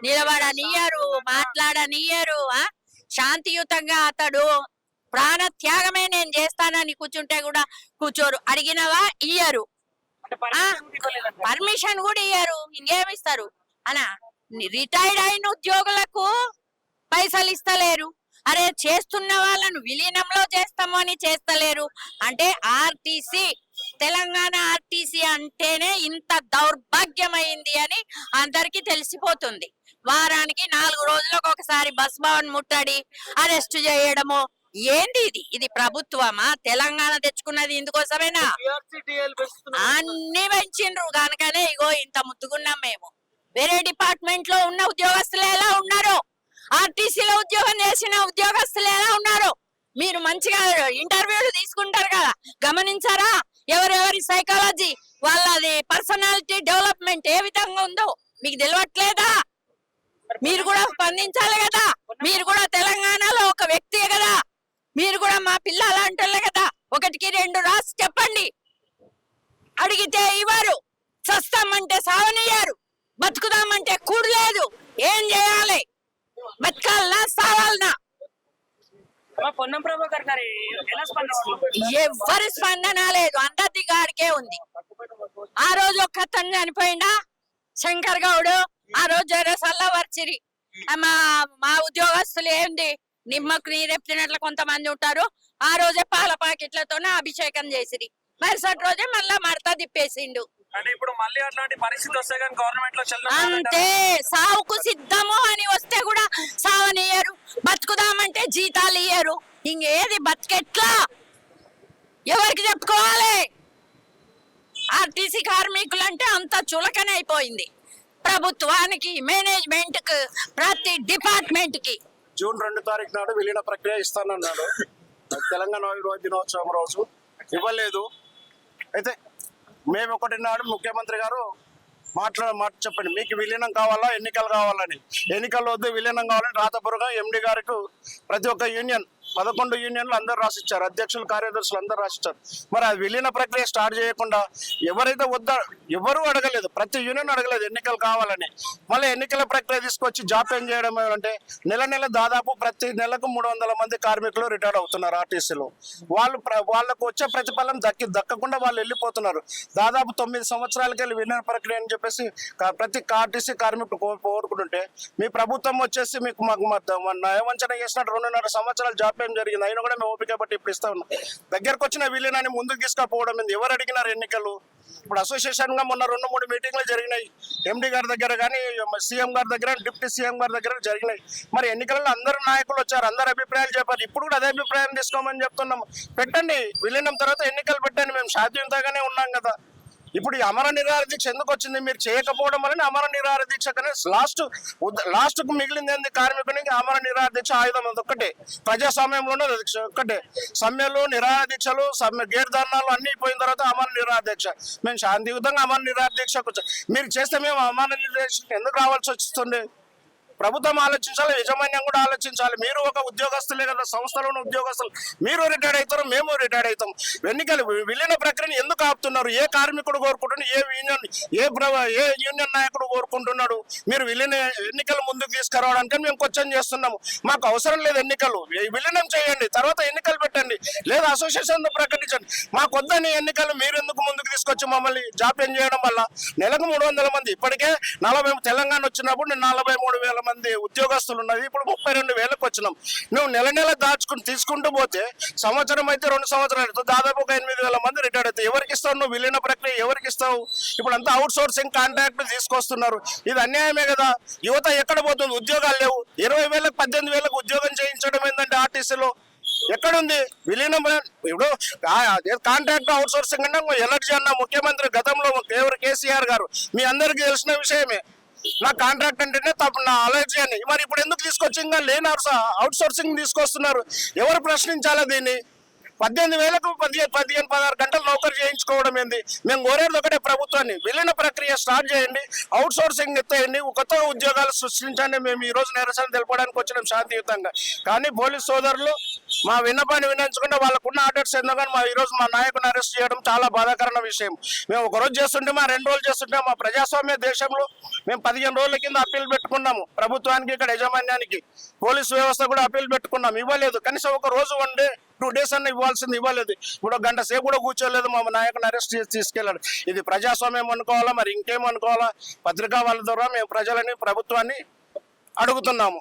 నిలబడనియ్యరు, మాట్లాడనియ్యరు. శాంతియుతంగా అతడు ప్రాణ త్యాగమే నేను చేస్తానని కూర్చుంటే కూడా కూర్చోరు. అడిగినవా ఇయ్యరు, పర్మిషన్ కూడా ఇయ్యరు. ఇంకేమిస్తారు అనా? రిటైర్డ్ అయిన ఉద్యోగులకు పైసలు ఇస్తలేరు. అరే చేస్తున్న వాళ్ళను విలీనంలో చేస్తాము అని చేస్తలేరు. అంటే ఆర్టీసీ, తెలంగాణ ఆర్టీసీ అంటేనే ఇంత దౌర్భాగ్యమైంది అని అందరికి తెలిసిపోతుంది. వారానికి 4 రోజులకు ఒకసారి బస్ భవన్ ముట్టడి, అరెస్ట్ చేయడము. ఏంది ఇది? ఇది ప్రభుత్వమా? తెలంగాణ తెచ్చుకున్నది ఇందుకోసమేనా? అన్ని పెంచిండ్రు కనుకనే ఇగో ఇంత ముద్దుగున్నాం మేము. వేరే డిపార్ట్మెంట్ లో ఉన్న ఉద్యోగస్తులు ఎలా ఉన్నారు, ఆర్టీసీలో ఉద్యోగం చేసిన ఉద్యోగస్తులు ఎలా ఉన్నారు? మీరు మంచిగా ఇంటర్వ్యూలు తీసుకుంటారు కదా, గమనించారా? ఎవరెవరి సైకాలజీ, వాళ్ళది పర్సనాలిటీ డెవలప్మెంట్ ఏ విధంగా ఉందో మీకు తెలియట్లేదా? మీరు కూడా స్పందించాలి కదా. మీరు కూడా తెలంగాణలో ఒక వ్యక్తి కదా. మీరు కూడా మా పిల్ల అలాంటి కదా. 1కి 2 రాసి చెప్పండి. అడిగితే ఇవ్వరు. సస్తామంటే సావనియ్యారు, బతుకుదామంటే కూడలేదు. ఏం చేయాలి? బతకాలనా సావాలనా? ఎవరి స్పందన లేదు, అందరి గాడికే ఉంది. ఆ రోజు ఒక అతను చనిపోయిందా, శంకర్ గౌడ్. ఆ రోజు సల్లవర్చిరి. మా ఉద్యోగస్తులు ఏంది నిమ్మకు నీరెప్పినట్లు కొంతమంది ఉంటారు. ఆ రోజే పాల పాకెట్లతోనే అభిషేకం చేసిరి. మరుసటి రోజే మళ్ళా మడత తిప్పేసిండు. అంతే, సావుకు సిద్ధము అని వస్తే కూడా సావనియ్యరు. బతుకుదామంటే జీతాలు ఇయ్యరు. ఇంకేది బతికెట్లా? ఎవరికి చెప్పుకోవాలి? ఆర్టీసీ కార్మికులంటే అంత చులకనైపోయింది ప్రభుత్వానికి, మేనేజ్మెంట్ కి, ప్రతి డిపార్ట్మెంట్ కి. జూన్ 2 తారీఖు నాడు విలీన ప్రక్రియ ఇస్తానన్నాడు. తెలంగాణ దినోత్సవం రోజు ఇవ్వలేదు. అయితే మేము ఒకటి నాడు ముఖ్యమంత్రి గారు మాట చెప్పండి, మీకు విలీనం కావాలా, ఎన్నికలు కావాలని. ఎన్నికలు వద్దు, విలీనం కావాలని రాతపూర్వకంగా ఎండి గారికి ప్రతి ఒక్క యూనియన్ 11 యూనియన్లు అందరూ రాసిచ్చారు. అధ్యక్షులు, కార్యదర్శులు అందరూ రాసిచ్చారు. మరి ఆ విలీన ప్రక్రియ స్టార్ట్ చేయకుండా ఎవరైతే ఎవరు అడగలేదు, ప్రతి యూనియన్ అడగలేదు ఎన్నికలు కావాలని. మళ్ళీ ఎన్నికల ప్రక్రియ తీసుకొచ్చి జాప్యం చేయడం ఏమంటే, నెల దాదాపు ప్రతి నెలకు 300 మంది కార్మికులు రిటైర్డ్ అవుతున్నారు ఆర్టీసీలో. వాళ్ళకు వచ్చే ప్రతిఫలం దక్కకుండా వాళ్ళు వెళ్ళిపోతున్నారు. దాదాపు 9 సంవత్సరాలకి వెళ్ళి విలీన ప్రక్రియ అని చెప్పేసి ప్రతి ఆర్టీసీ కార్మికులు కోరుకుంటుంటే, మీ ప్రభుత్వం వచ్చేసి మీకు నయవంచన చేసినట్టు 2.5 సంవత్సరాలు జాప్యం జరిగింది. అయినా కూడా మేము ఓపిక బట్టి ఇప్పుడు ఇస్తా ఉన్నాం. దగ్గరకు వచ్చిన విలీనాన్ని ముందుకు తీసుకుపోవడం ఎవరు అడిగినారు? ఎన్నికలు. ఇప్పుడు అసోసియేషన్ గా మొన్న 2-3 మీటింగ్లు జరిగినాయి. ఎండి గారి దగ్గర కానీ, సీఎం గారి దగ్గర, డిప్యూటీ సీఎం గారి దగ్గర జరిగినాయి. మరి ఎన్నికల్లో అందరు నాయకులు వచ్చారు, అందరు అభిప్రాయాలు చెప్పారు. ఇప్పుడు కూడా అదే అభిప్రాయం తీసుకోమని చెప్తున్నాం. పెట్టండి, విలీనం తర్వాత ఎన్నికలు పెట్టండి. మేము శాంతియుతంగానే ఉన్నాం కదా. ఇప్పుడు ఈ అమర నిరాహార దీక్ష ఎందుకు వచ్చింది? మీరు చేయకపోవడం వల్ల అమర నిరాహార దీక్ష కానీ లాస్ట్ కు మిగిలింది ఏంది? కార్మికునికి అమర నిరాహార దీక్ష ఆయుధం ఒక్కటే. ప్రజాస్వామ్యంలోనే ఒక్కటే. సమ్మెలు, నిరాహార దీక్షలు, గేర్ ధర్నాలు అన్ని పోయిన తర్వాత అమర నిరాహార దీక్ష. మేము శాంతియుతంగా అమర నిరాహార దీక్షకు మీరు చేస్తే మేము అమర నిరాహార దీక్షకు ఎందుకు రావాల్సి వస్తుంది? ప్రభుత్వం ఆలోచించాలి, యాజమాన్యం కూడా ఆలోచించాలి. మీరు ఒక ఉద్యోగస్తులే కదా, సంస్థలోని ఉద్యోగస్తులు. మీరు రిటైర్డ్ అవుతారు, మేము రిటైర్డ్ అవుతాం. ఎన్నికలు విలీన ప్రక్రియను ఎందుకు ఆపుతున్నారు? ఏ కార్మికుడు కోరుకుంటున్నాడు? ఏ యూనియన్ నాయకుడు కోరుకుంటున్నాడు? మీరు ఎన్నికలు ముందుకు తీసుకురావడానికి మేము క్వశ్చన్ చేస్తున్నాము. మాకు అవసరం లేదు ఎన్నికలు. విలీనం చేయండి, తర్వాత ఎన్నికలు పెట్టండి, లేదా అసోసియేషన్ ప్రకటించండి. మాకు వద్దని ఎన్నికలు మీరు ఎందుకు ముందుకు తీసుకొచ్చి మమ్మల్ని జాప్యం చేయడం వల్ల నెలకు 300 మంది, ఇప్పటికే 40 తెలంగాణ వచ్చినప్పుడు 43,000 మంది ఉద్యోగస్తులు ఉన్నది. ఇప్పుడు 32,000కు వచ్చినాం. నువ్వు నెల దాచుకుని తీసుకుంటూ పోతే సంవత్సరం అయితే 2 సంవత్సరాలు దాదాపు ఒక 8,000 మంది రిటైర్డ్ అవుతాయి. ఎవరికి ఇస్తావు నువ్వు? విలీన ప్రక్రియ ఎవరికి ఇస్తావు? ఇప్పుడు అంతా అవుట్ సోర్సింగ్ కాంట్రాక్ట్ తీసుకొస్తున్నారు. ఇది అన్యాయమే కదా. యువత ఎక్కడ పోతుంది? ఉద్యోగాలు లేవు. 20,000కు 18,000కు ఉద్యోగం చేయించడం ఏంటంటే ఆర్టీసీలో ఎక్కడుంది విలీనం? ఇప్పుడు కాంట్రాక్ట్ అవుట్ సోర్సింగ్ అంటే ఎలర్జీ అన్న ముఖ్యమంత్రి గతంలో కేసీఆర్ గారు, మీ అందరికీ తెలిసిన విషయమే. నా కాంట్రాక్ట్ అంటేనే తప్పు, నా అలర్జీ అని. మరి ఇప్పుడు ఎందుకు తీసుకొచ్చి ఇంకా లేని అవుట్ సోర్సింగ్ తీసుకొస్తున్నారు? ఎవరు ప్రశ్నించాలా దీన్ని? 18,000కు 15-16 గంటలు నౌకరు చేయించుకోవడం ఏంది? మేము కోరేది ఒకటే ప్రభుత్వాన్ని, విలీన ప్రక్రియ స్టార్ట్ చేయండి, అవుట్ సోర్సింగ్ ఎత్తేయండి, కొత్త ఉద్యోగాలు సృష్టించండి. మేము ఈ రోజు నిరసన తెలపడానికి వచ్చినాం శాంతియుతంగా. కానీ పోలీస్ సోదరులు మా విన్నపాన్ని వినించకుండా వాళ్ళకున్న ఆర్డర్స్ ఎందుకని ఈ రోజు మా నాయకుని అరెస్ట్ చేయడం చాలా బాధాకరమైన విషయం. మేము ఒక రోజు చేస్తుంటే 2 రోజులు చేస్తుంటే మా ప్రజాస్వామ్య దేశంలో మేము 15 రోజుల కింద అప్పీల్ పెట్టుకున్నాము ప్రభుత్వానికి, ఇక్కడ యాజమాన్యానికి, పోలీసు వ్యవస్థ కూడా అప్పీల్ పెట్టుకున్నాం, ఇవ్వలేదు. కనీసం ఒక రోజు 1 డే 2 డేస్ అన్న ఇవ్వాల్సింది, ఇవ్వలేదు. ఇప్పుడు 1 గంట సేపు కూడా కూర్చోలేదు, మా నాయకుని అరెస్ట్ చేసి తీసుకెళ్ళాడు. ఇది ప్రజాస్వామ్యం అనుకోవాలా మరి ఇంకేం అనుకోవాలా? పత్రికా వాళ్ళ ద్వారా మేము ప్రజలని ప్రభుత్వాన్ని అడుగుతున్నాము.